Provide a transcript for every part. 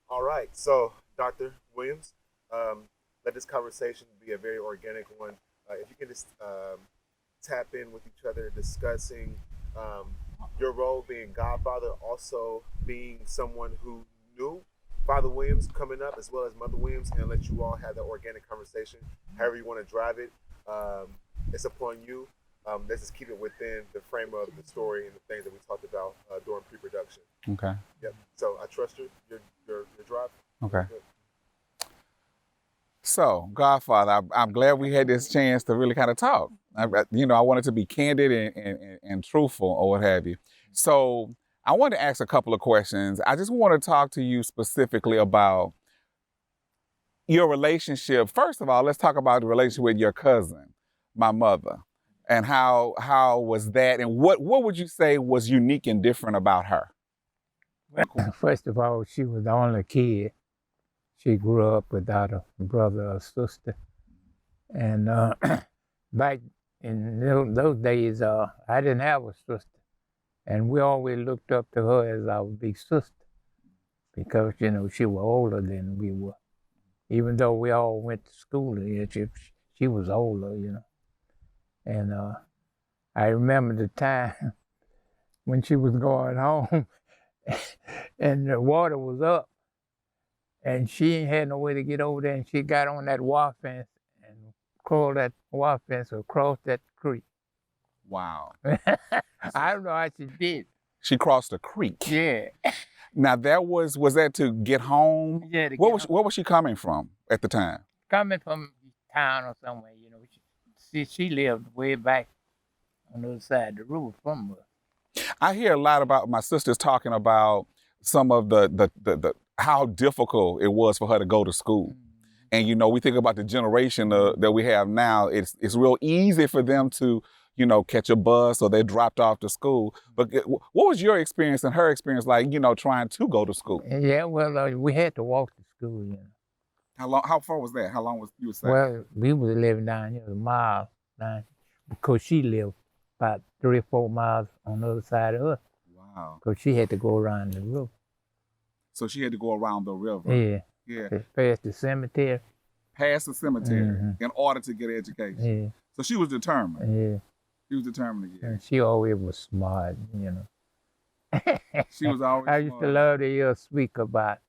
All right. So, Dr. Williams, let this conversation be a very organic one. If you can just tap in with each other, discussing um, your role being godfather, also being someone who knew Father Williams coming up, as well as Mother Williams, and let you all have that organic conversation. However you want to drive it, it's upon you. Let's just keep it within the frame of the story and the things that we talked about during pre-production. Okay. Yep. So I trust your drive. Okay. Good. So, Godfather, I'm glad we had this chance to really kind of talk. I wanted to be candid and truthful or what have you. So, I want to ask a couple of questions. I just want to talk to you specifically about your relationship. First of all, let's talk about the relationship with your cousin, my mother, and how was that, and what would you say was unique and different about her? First of all, she was the only kid. She grew up without a brother or sister. And back in those days, I didn't have a sister. And we always looked up to her as our big sister because, she was older than we were. Even though we all went to school here, she was older. And I remember the time when she was going home and the water was up. And she ain't had no way to get over there, and she got on that wire fence and crawled that wire fence across that creek. Wow. I don't know how she did. She crossed a creek. Yeah. Now was that to get home? Yeah. Where was she coming from at the time? Coming from town or somewhere, She lived way back on the other side of the river from us. I hear a lot about my sisters talking about some of the how difficult it was for her to go to school. And we think about the generation that we have now. It's real easy for them to catch a bus or they dropped off to school. But what was your experience and her experience like? Trying to go to school. Yeah, well, we had to walk to school. How far was that? How long was you saying? Well, we was living down here a mile down because she lived about 3 or 4 miles on the other side of us. Wow. Because she had to go around the river. So she had to go around the river. Yeah. Yeah. Past the cemetery. Past the cemetery in order to get education. Yeah. So she was determined. Yeah. She was determined to get. And she always was smart, She was always I used to love to hear her speak about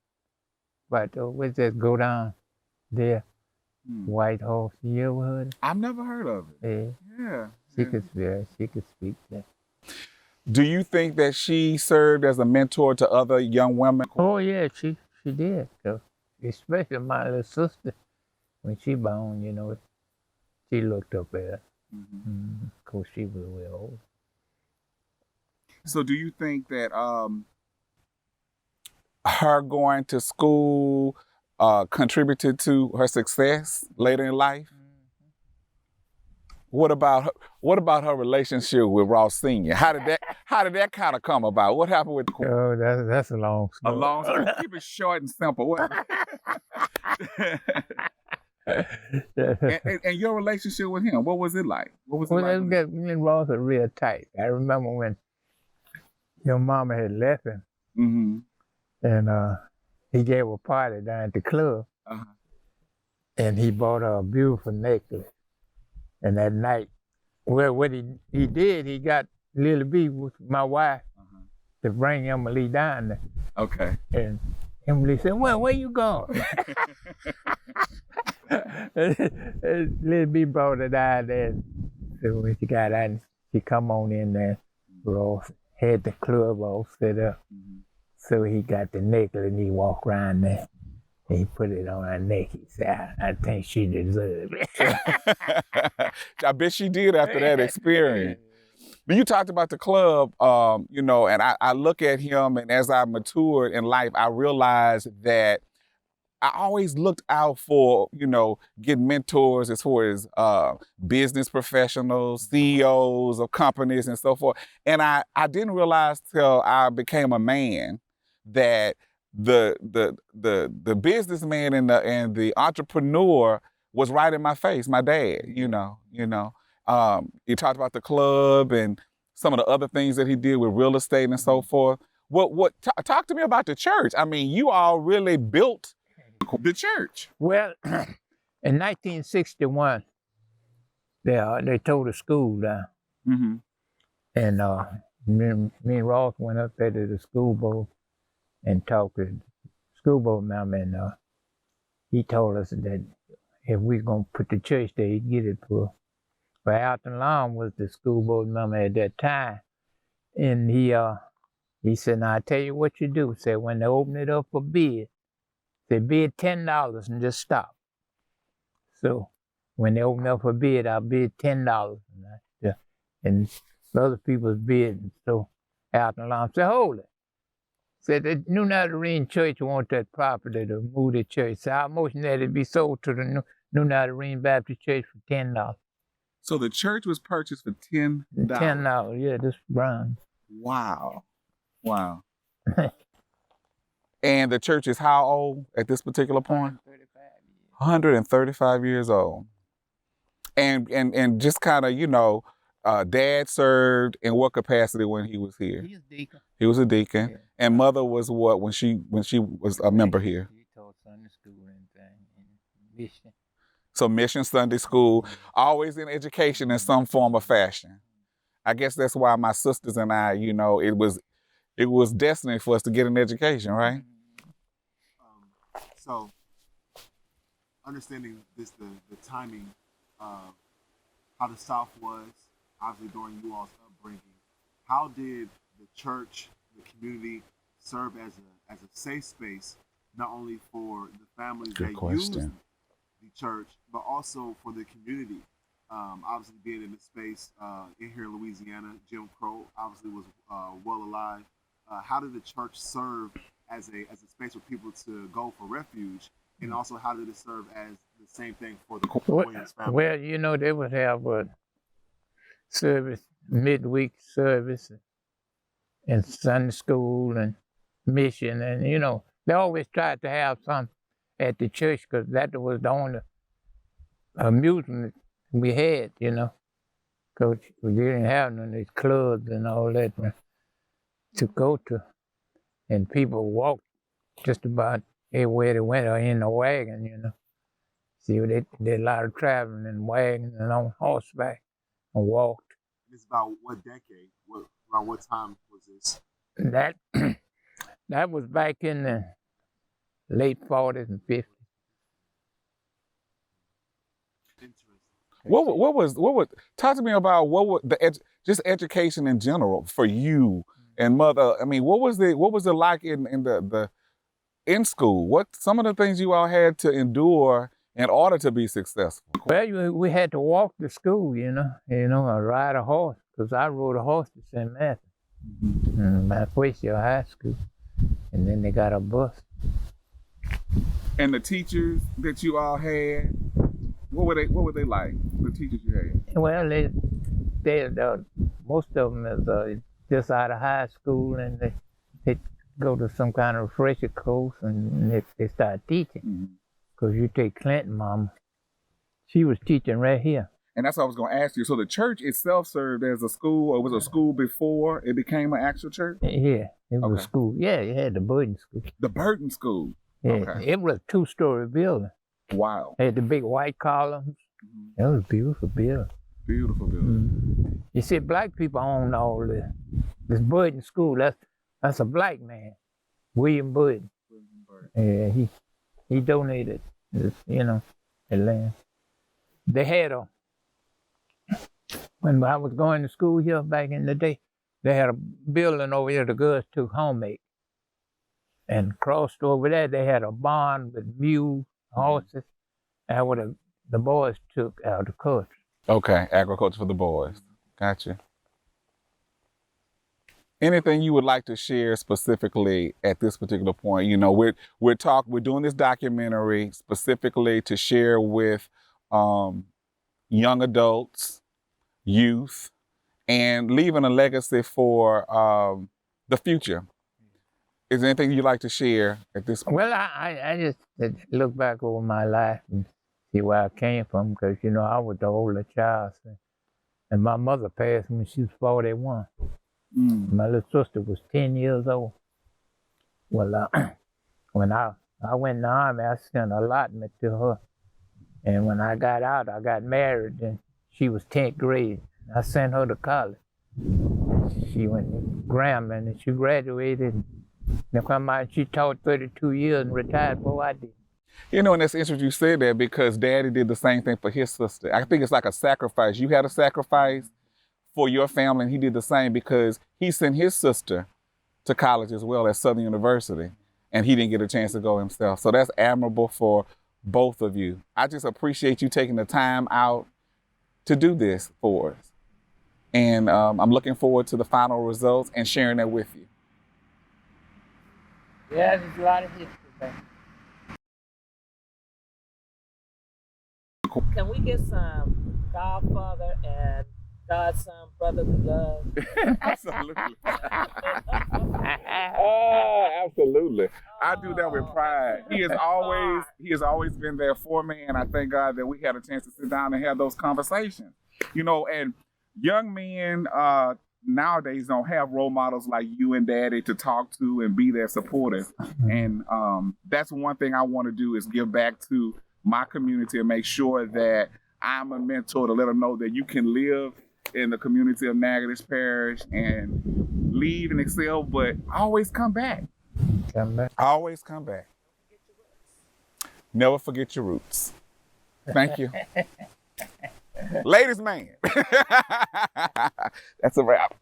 what's that go down there? White Horse. You ever heard it? I've never heard of it. Yeah. Yeah. She could speak that. Do you think that she served as a mentor to other young women? Oh yeah, she did. Especially my little sister, when she born, she looked up at her. Of course, she was way old. So, do you think that her going to school contributed to her success later in life? What about her relationship with Ross Senior? How did that kind of come about? What happened with? Oh, that's a long story. A long story. Keep it short and simple. and your relationship with him, what was it like? What was it like? Me and Ross are real tight. I remember when your mama had left him, and he gave a party down at the club, and he bought her a beautiful necklace. And that night, well, what he did, he got Lily B, my wife, to bring Emily down there. Okay. And Emily said, "Well, where you going?" Lily B brought her down there. So when she got out, she come on in there. Ross had the club all set up. So he got the necklace and he walked around there. He put it on her neck. He said, I think she deserved it. I bet she did after that experience. But you talked about the club, and I look at him, and as I matured in life, I realized that I always looked out for, getting mentors as far as business professionals, CEOs of companies and so forth. And I didn't realize till I became a man that the businessman and the entrepreneur was right in my face, my dad, you talked about the club and some of the other things that he did with real estate and so forth. Talk to me about the church. I mean, you all really built the church. Well, in 1961, they tore the school down. Mm-hmm. And me and Ross went up there to the school board and talked to the school board member, and he told us that if we going to put the church there, he'd get it for. But Alton Long was the school board member at that time, and he said, "Now I tell you what you do." Said when they open it up for bid, they bid $10 and just stop. So when they open up for bid, I bid $10, and other people's bid. So Alton Long said, "Hold it." Said the New Nazarene Church want that property to move the church. So our motion that it be sold to the New Nazarene Baptist Church for $10. So the church was purchased for $10. $10, yeah, this Brown. Wow. And the church is how old at this particular point? 135 years old. And just kind of, Dad served in what capacity when he was here? He was deacon. He was a deacon. Yeah. And Mother was what when she was a member here? He taught Sunday school and mission. So mission, Sunday school, always in education in some form or fashion. I guess that's why my sisters and I, it was destiny for us to get an education, right? So, understanding the timing of how the South was, obviously during you all's upbringing, how did the church, the community, serve as a safe space, not only for the families that used the church, but also for the community? Obviously, being in the space in here in Louisiana, Jim Crow obviously was well alive. How did the church serve as a space for people to go for refuge, and also how did it serve as the same thing for the Williams family? Well, they would have a service, midweek service, and Sunday school and mission, and they always tried to have something at the church because that was the only amusement we had, because we didn't have none of these clubs and all that to go to. And people walked just about everywhere they went or in a wagon, See, they did a lot of traveling in wagons and on horseback and walked. It's about what decade? Around what time was this? That was back in the late 40s and 50s. Interesting. Talk to me about just education in general for you and Mother. I mean, what was it like in school? What some of the things you all had to endure in order to be successful? Well, we had to walk to school, or ride a horse, because I rode a horse to St. Matthew, my first year of high school, and then they got a bus. And the teachers that you all had, what were they like? The teachers you had? Well, they most of them is just out of high school, and they go to some kind of refresher course, and they start teaching. Because you take Clinton, Mama, she was teaching right here. And that's what I was going to ask you. So the church itself served as a school, or was a school before it became an actual church? Yeah, it was a school. Yeah, you had the Burton School. The Burton School. Yeah, okay. It was a 2-story building. Wow. It had the big white columns. It was a beautiful building. Beautiful building. You see, black people own all this. This Burton School, that's a black man, William Burton. Yeah, he donated this, the land. They had when I was going to school here back in the day, they had a building over here the girls took homemade. And crossed over there, they had a barn with mules, horses, and what the boys took agriculture. Okay, agriculture for the boys. Gotcha. Anything you would like to share specifically at this particular point? We're doing this documentary specifically to share with young adults, youth, and leaving a legacy for the future. Is there anything you'd like to share at this point? Well, I just look back over my life and see where I came from, because, I was the older child. And my mother passed when she was 41. My little sister was 10 years old. Well, when I went in the Army, I sent allotment to her. And when I got out, I got married, and she was 10th grade. I sent her to college. She went to Grambling, and she graduated. And come out, she taught 32 years and retired before I did. You know, and it's interesting you said that because Daddy did the same thing for his sister. I think it's like a sacrifice. You had a sacrifice for your family, and he did the same because he sent his sister to college as well at Southern University, and he didn't get a chance to go himself. So that's admirable for both of you. I just appreciate you taking the time out to do this for us. And I'm looking forward to the final results and sharing that with you. Yeah, there's a lot of history there. Can we get some Godfather and Godson, Brotherly Love? Absolutely. Oh, absolutely. I do that with pride. He has always been there for me, and I thank God that we had a chance to sit down and have those conversations. You know, and young men nowadays don't have role models like you and Daddy to talk to and be their supporters. And that's one thing I want to do is give back to my community and make sure that I'm a mentor to let them know that you can live in the community of Natchitoches Parish and lead and excel, but always come back. Come back. Always come back. Never forget your roots. Thank you. Ladies man. That's a wrap.